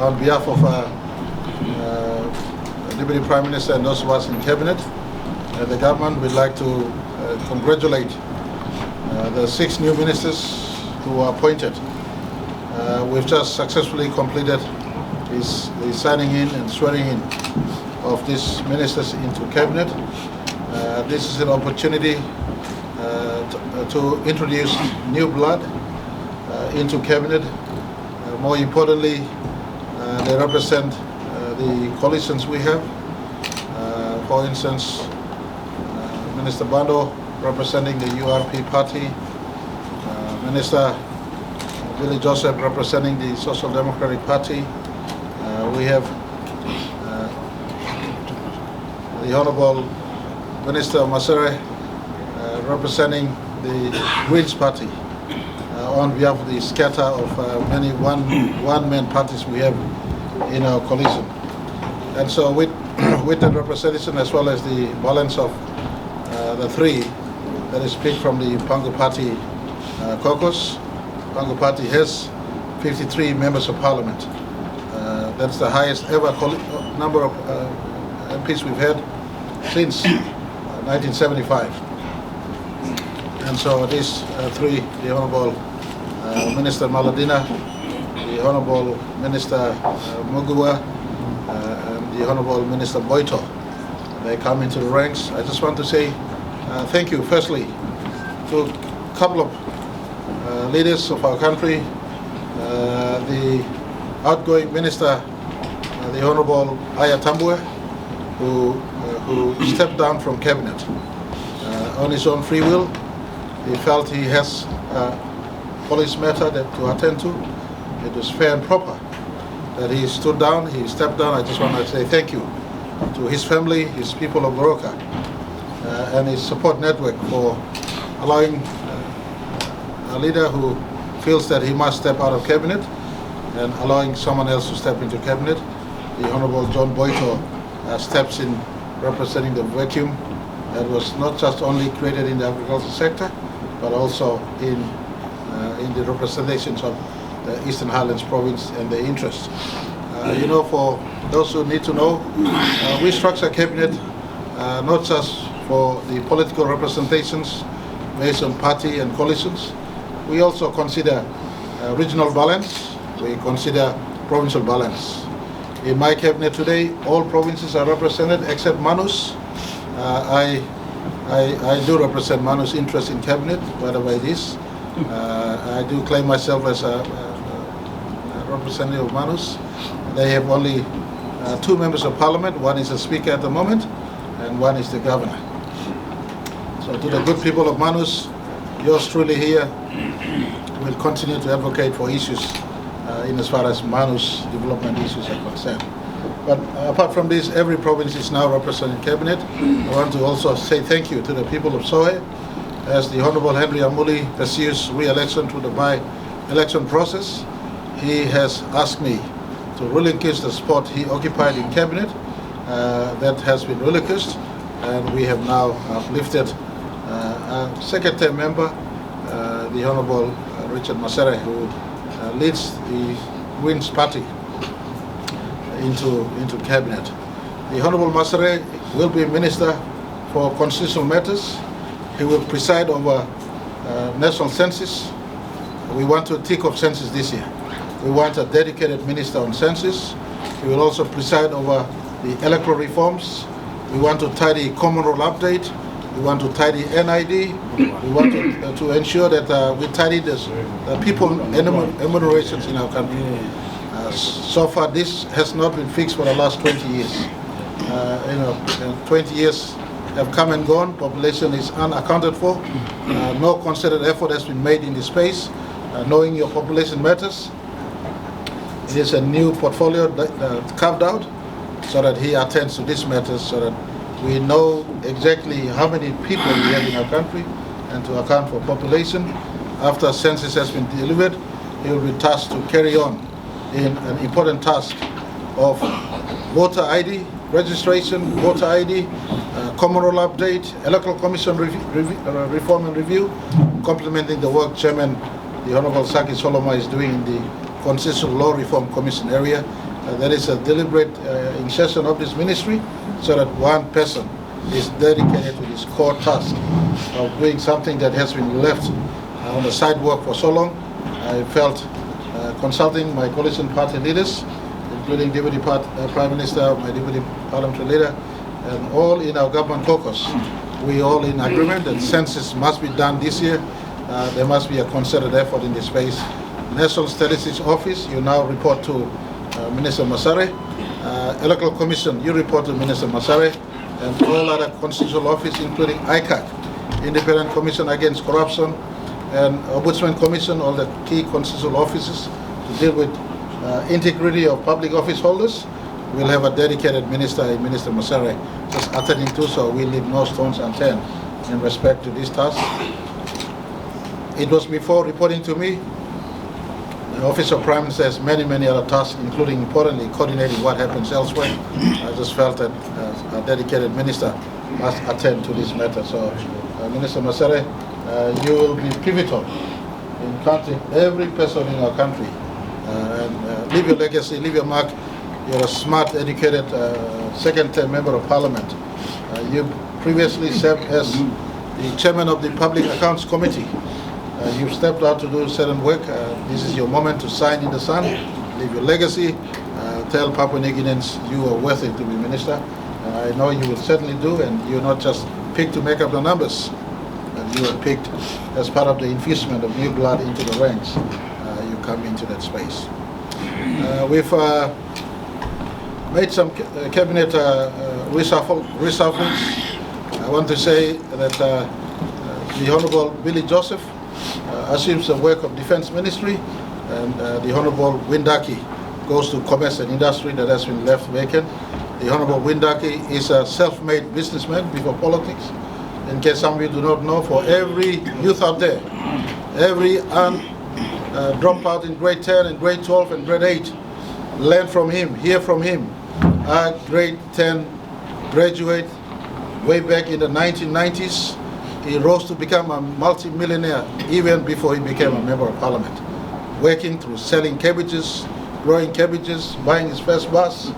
on behalf of Deputy Prime Minister and those of us in Cabinet, the government would like to congratulate the 6 new ministers who were appointed. We've just successfully completed the signing in and swearing in of these ministers into Cabinet. This is an opportunity to introduce new blood into Cabinet. More importantly, they represent the coalitions we have. For instance, Minister Bando representing the URP party, Minister Joseph representing the Social Democratic Party. We have the Honorable Minister Masere representing the Greens Party on behalf of the scatter of many one-man parties we have in our coalition. And so with that representation, as well as the balance of the 3 that is picked from the Pangu Party caucus, Pangu Party has 53 members of parliament. That's the highest ever number of MPs we've had since 1975. And so these 3, the Honorable Minister Maladina, the Honorable Minister Muguwa, and the Honorable Minister Boito, they come into the ranks. I just want to say thank you, firstly, to a couple of leaders of our country, the outgoing Minister, the Honorable Ayatambue, who stepped down from Cabinet on his own free will. He felt he has a police matter to attend to. It was fair and proper that he stood down, he stepped down. I just want to say thank you to his family, his people of Goroka, and his support network for allowing a leader who feels that he must step out of Cabinet and allowing someone else to step into Cabinet. The Honorable John Boito steps in representing the vacuum that was not just only created in the agricultural sector, but also in the representations of the Eastern Highlands province and their interests. You know, for those who need to know, we structure Cabinet not just for the political representations based on party and coalitions. We also consider regional balance, we consider provincial balance. In my Cabinet today, all provinces are represented except Manus. I do represent Manus' interest in Cabinet, whatever it is. I do claim myself as a representative of Manus. They have only 2 members of parliament. One is the speaker at the moment, and one is the governor. So to the good people of Manus, yours truly here will continue to advocate for issues in as far as Manus development issues are concerned. But apart from this, every province is now represented in Cabinet. I want to also say thank you to the people of Sohe, as the Honorable Henry Amuli pursues re-election through the by-election process. He has asked me to relinquish the spot he occupied in Cabinet that has been relinquished, and we have now uplifted a second-term member, the Honorable Richard Masere, who leads the Greens Party into Cabinet. The Honorable Masere will be Minister for Constitutional Matters. He will preside over national census. We want to tick off census this year. We want a dedicated minister on census. He will also preside over the electoral reforms. We want to tidy common rule update. We want to tidy NID. We want to ensure that we tidy the people enumerations in our country. So far, this has not been fixed for the last 20 years. 20 years have come and gone. Population is unaccounted for. No concerted effort has been made in this space. Knowing your population matters. It is a new portfolio carved out so that he attends to these matters, so that we know exactly how many people we have in our country, and to account for population. After census has been delivered, he will be tasked to carry on in an important task of voter ID registration, voter ID, common rule update, electoral commission reform and review, complementing the work Chairman the Honorable Saki Solomon is doing in the Constitutional Law Reform Commission area, there is a deliberate insertion of this ministry so that one person is dedicated to this core task of doing something that has been left on the sidewalk for so long. I felt consulting my coalition party leaders, including Deputy Prime Minister, my Deputy Parliamentary Leader, and all in our government caucus, we all in agreement that census must be done this year. There must be a concerted effort in this space. National Statistics Office, you now report to Minister Masere. Electoral Commission, you report to Minister Masere, and all other constitutional offices, including ICAC, Independent Commission Against Corruption, and Ombudsman Commission, all the key constitutional offices to deal with integrity of public office holders. We'll have a dedicated minister, Minister Masere, just attending to, so we leave no stones unturned in respect to this task. It was before reporting to me. The Office of Prime Minister has many other tasks, including, importantly, coordinating what happens elsewhere. I just felt that a dedicated minister must attend to this matter. So, Minister Masere, you will be pivotal in counting every person in our country. And leave your legacy, leave your mark. You're a smart, educated, second-term member of Parliament. You previously served as the chairman of the Public Accounts Committee. You've stepped out to do certain work. This is your moment to shine in the sun, leave your legacy, tell Papua New Guineans you are worthy to be minister. I know you will certainly do, and you're not just picked to make up the numbers, but you are picked as part of the infusement of new blood into the ranks. You come into that space. We've made some cabinet reshuffles. I want to say that the Honourable Billy Joseph assumes the work of Defence Ministry, and the Honourable Windaki goes to Commerce and Industry that has been left vacant. The Honourable Windaki is a self-made businessman before politics. In case some of you do not know, for every youth out there, every dropout in grade 10 and grade 12 and grade 8, learn from him, hear from him. A grade 10 graduate way back in the 1990s. He rose to become a multi-millionaire even before he became a member of Parliament, working through selling cabbages, growing cabbages, buying his first bus.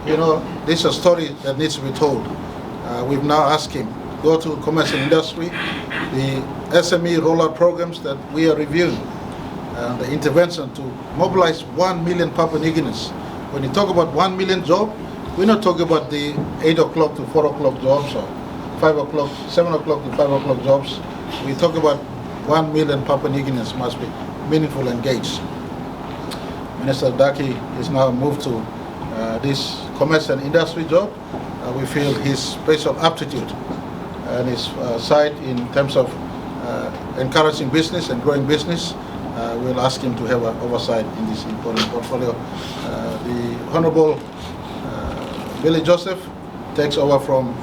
You know, this is a story that needs to be told. We've now asked him, go to Commerce and Industry, the SME rollout programs that we are reviewing, the intervention to mobilize 1 million Papua New Guineans. When you talk about 1 million jobs, we're not talking about the 8 o'clock to 4 o'clock jobs or 5 o'clock, 7 o'clock to 5 o'clock jobs. We talk about 1 million Papua New Guineans must be meaningful engaged. Minister Daki is now moved to this Commerce and Industry job. We feel his special aptitude and his side in terms of encouraging business and growing business. We'll ask him to have an oversight in this important portfolio. The Honourable Billy Joseph takes over from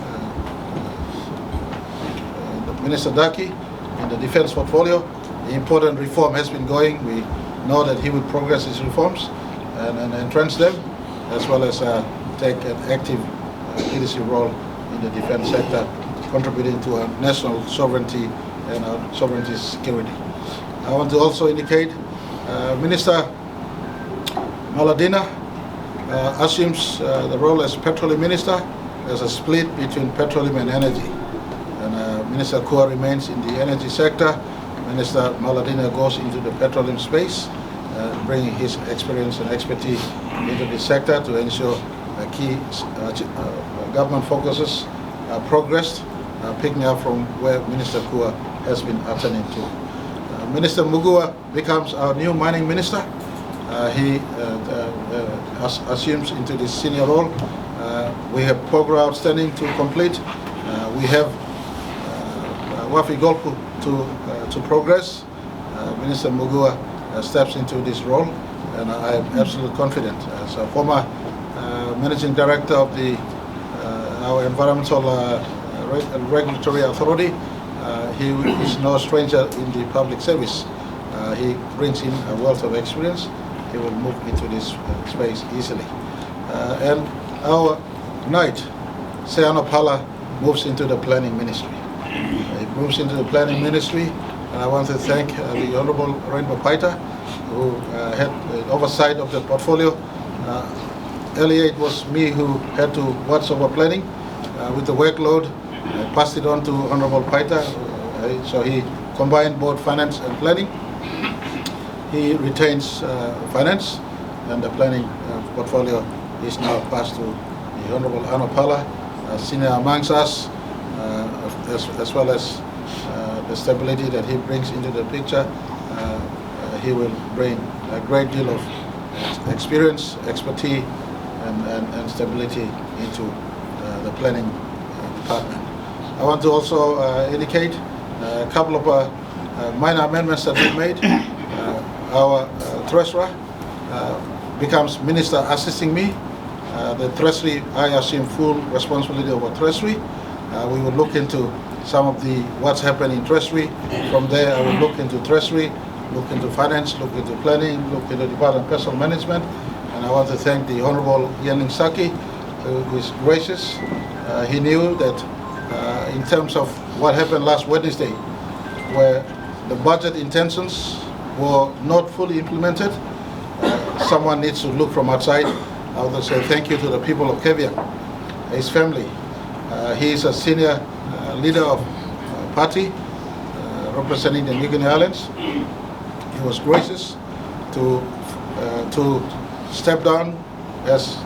Minister Daki in the defence portfolio. The important reform has been going. We know that he will progress his reforms and entrench them, as well as take an active leadership role in the defence sector, contributing to our national sovereignty and our sovereignty security. I want to also indicate Minister Maladina assumes the role as Petroleum Minister. There's a split between petroleum and energy. And Minister Kua remains in the energy sector. Minister Maladina goes into the petroleum space, bringing his experience and expertise into the sector to ensure key government focuses are progressed, picking up from where Minister Kua has been attending to. Minister Muguwa becomes our new mining minister. He assumes into this senior role. We have Pogra outstanding to complete. We have Wafi Golpu to progress. Minister Muguwa steps into this role, and I am absolutely confident. As a former managing director of our environmental regulatory authority, he is no stranger in the public service. He brings in a wealth of experience. He will move into this space easily. And our knight, Seano Pala, moves into the planning ministry. He moves into the planning ministry, and I want to thank the Honourable Rainbow Paita, who had the oversight of the portfolio. Earlier it was me who had to watch over planning. With the workload, I passed it on to Honorable Paita, so he combined both finance and planning. He retains finance, and the planning portfolio is now passed to the Honorable Anopala, senior amongst us, as well as the stability that he brings into the picture. He will bring a great deal of experience, expertise, and stability into the planning department. I want to also indicate a couple of minor amendments that we made. Our treasurer becomes minister assisting me. The treasury, I assume full responsibility over treasury. We will look into some of what's happening in treasury. From there, I will look into treasury, look into finance, look into planning, look into department of personal management. And I want to thank the Honorable Yening Saki, who is gracious. He knew that in terms of what happened last Wednesday, where the budget intentions were not fully implemented, someone needs to look from outside. I want to say thank you to the people of Kevia, his family. He is a senior leader of Pati, representing the New Guinea Islands. He was gracious to step down as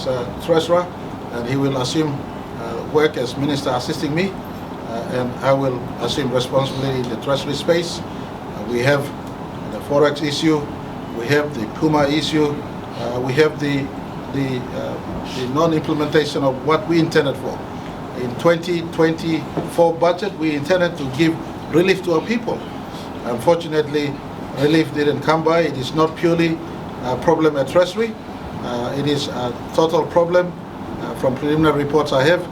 a treasurer, and he will assume work as minister assisting me, and I will assume responsibility in the treasury space. We have the forex issue, we have the Puma issue, we have the non-implementation of what we intended for. In 2024 budget, we intended to give relief to our people. Unfortunately, relief didn't come by. It is not purely a problem at Treasury. It is a total problem. From preliminary reports I have,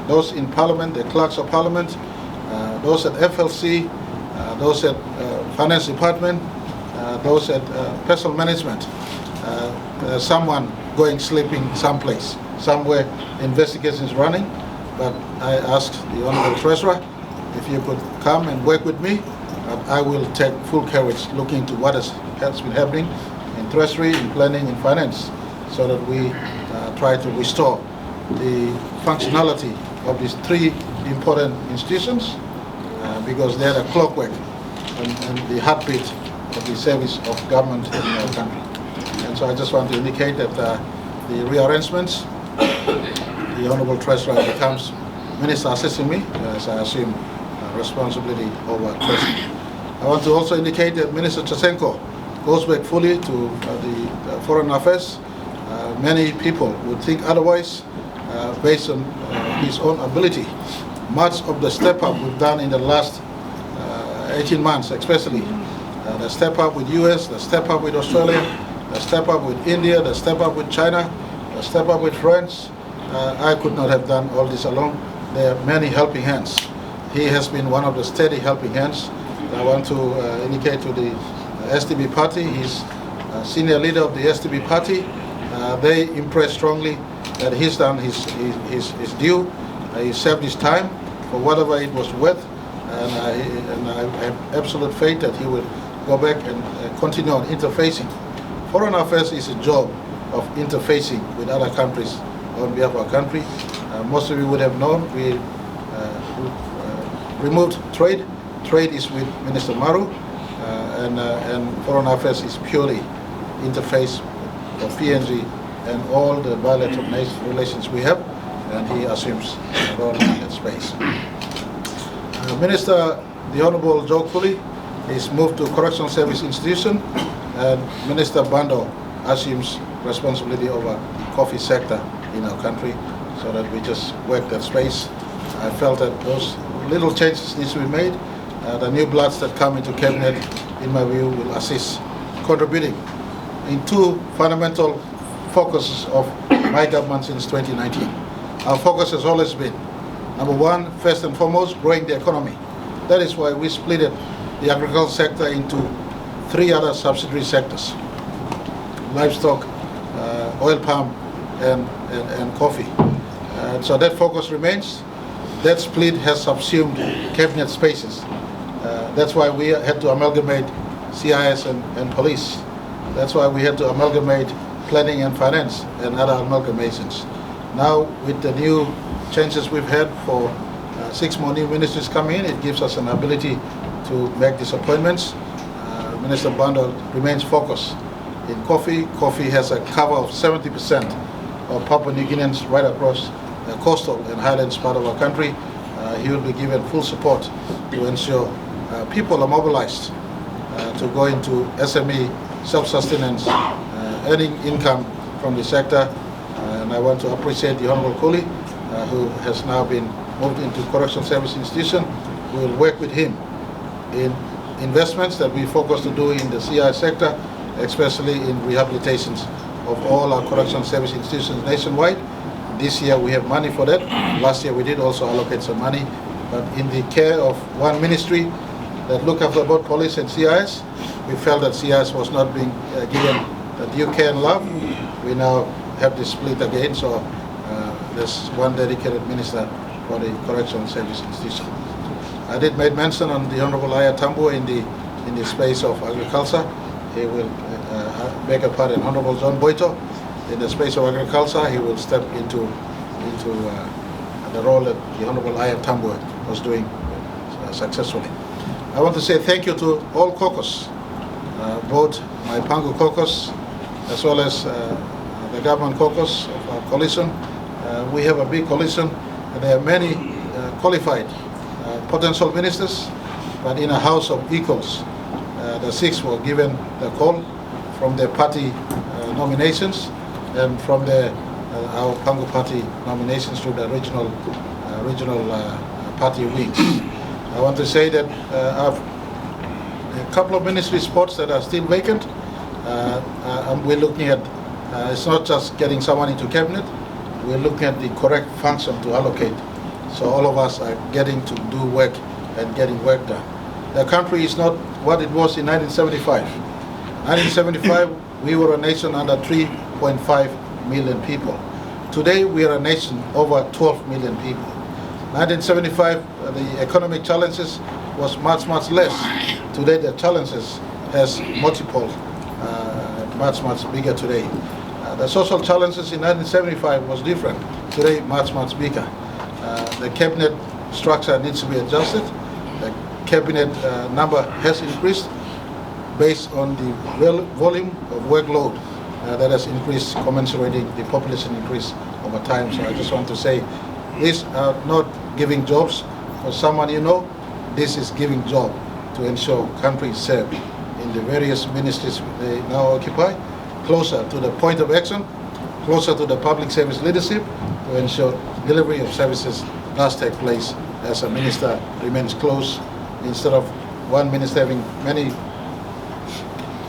those in Parliament, the clerks of Parliament, those at FLC, those at Finance Department, those at Personal Management, someone going sleeping someplace, somewhere investigation is running. But I asked the Honourable Treasurer if you could come and work with me. I will take full courage looking into what has been happening in Treasury, in planning, in finance, so that we try to restore the functionality of these three important institutions, because they are the clockwork and the heartbeat of the service of government in our country. And so I just want to indicate that the rearrangements, the Honourable Treasurer becomes Minister assisting me, as I assume responsibility over Treasury. I want to also indicate that Minister Chasenko goes back fully to the Foreign Affairs. Many people would think otherwise based on his own ability. Much of the step up we've done in the last 18 months, especially the step up with US, the step up with Australia, the step up with India, the step up with China, the step up with France. I could not have done all this alone. There are many helping hands. He has been one of the steady helping hands. I want to indicate to the SDB party, he's a senior leader of the SDB party. They impressed strongly that he's done his due. He served his time for whatever it was worth, and I have absolute faith that he will go back and continue on interfacing. Foreign affairs is a job of interfacing with other countries on behalf of our country. Most of you would have known we removed trade. Trade is with Minister Marape, and foreign affairs is purely interface of PNG and all the bilateral relations we have, and he assumes a role in that space. Minister, the Honourable Joe Cooley, is moved to Correctional Service Institution, and Minister Bando assumes responsibility over the coffee sector in our country, so that we just work that space. I felt that those little changes need to be made. The new bloods that come into cabinet, in my view, will assist contributing in two fundamental focuses of my government since 2019. Our focus has always been, number one, first and foremost, growing the economy. That is why we split the agricultural sector into three other subsidiary sectors: livestock, oil palm, and coffee. So that focus remains. That split has subsumed cabinet spaces. That's why we had to amalgamate CIS and police. That's why we had to amalgamate planning and finance and other amalgamations. Now, with the new changes we've had for 6 more new ministries coming in, it gives us an ability to make these appointments. Minister Bando remains focused in coffee. Coffee has a cover of 70% of Papua New Guineans right across the coastal and highlands part of our country. He will be given full support to ensure people are mobilized to go into SME self-sustenance, earning income from the sector. And I want to appreciate the Honorable Kuli, who has now been moved into Correctional Service Institution. We will work with him in investments that we focus to do in the CI sector, especially in rehabilitations of all our correctional service institutions nationwide. This year we have money for that. Last year we did also allocate some money, but in the care of one ministry that look after both police and CIS, we felt that CIS was not being given the due care and love. We now have this split again, so there's one dedicated minister for the correctional service institution. I did make mention on the Honorable Aya Tambo in the space of agriculture. He will make a part in Honorable John Boito. In the space of agriculture, he will step into the role that the Honorable Aya Tambo was doing successfully. I want to say thank you to all caucus, both my Pangu caucus as well as the government caucus of our coalition. We have a big coalition, and there are many qualified potential ministers, but in a house of equals. The 6 were given the call from their party nominations and from our Pangu party nominations through the regional party wings. I want to say that I've a couple of ministry spots that are still vacant. We're looking at, it's not just getting someone into cabinet, we're looking at the correct function to allocate. So all of us are getting to do work and getting work done. The country is not what it was in 1975. 1975, we were a nation under 3.5 million people. Today, we are a nation over 12 million people. 1975, the economic challenges was much, much less. Today, the challenges has multiple, much, much bigger today. The social challenges in 1975 was different. Today, much, much bigger. The cabinet structure needs to be adjusted. The cabinet number has increased based on the volume of workload that has increased, commensurating the population increase over time. So I just want to say, these are not giving jobs for someone you know. This is giving job to ensure country is served in the various ministries they now occupy, closer to the point of action, closer to the public service leadership, to ensure delivery of services does take place as a minister remains close, instead of one minister having many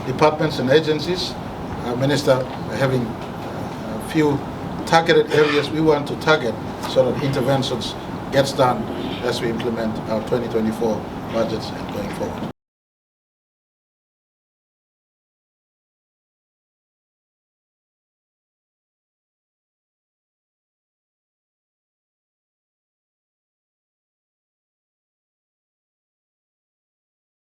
departments and agencies, a minister having a few targeted areas we want to target so that interventions gets done as we implement our 2024 budgets and going forward.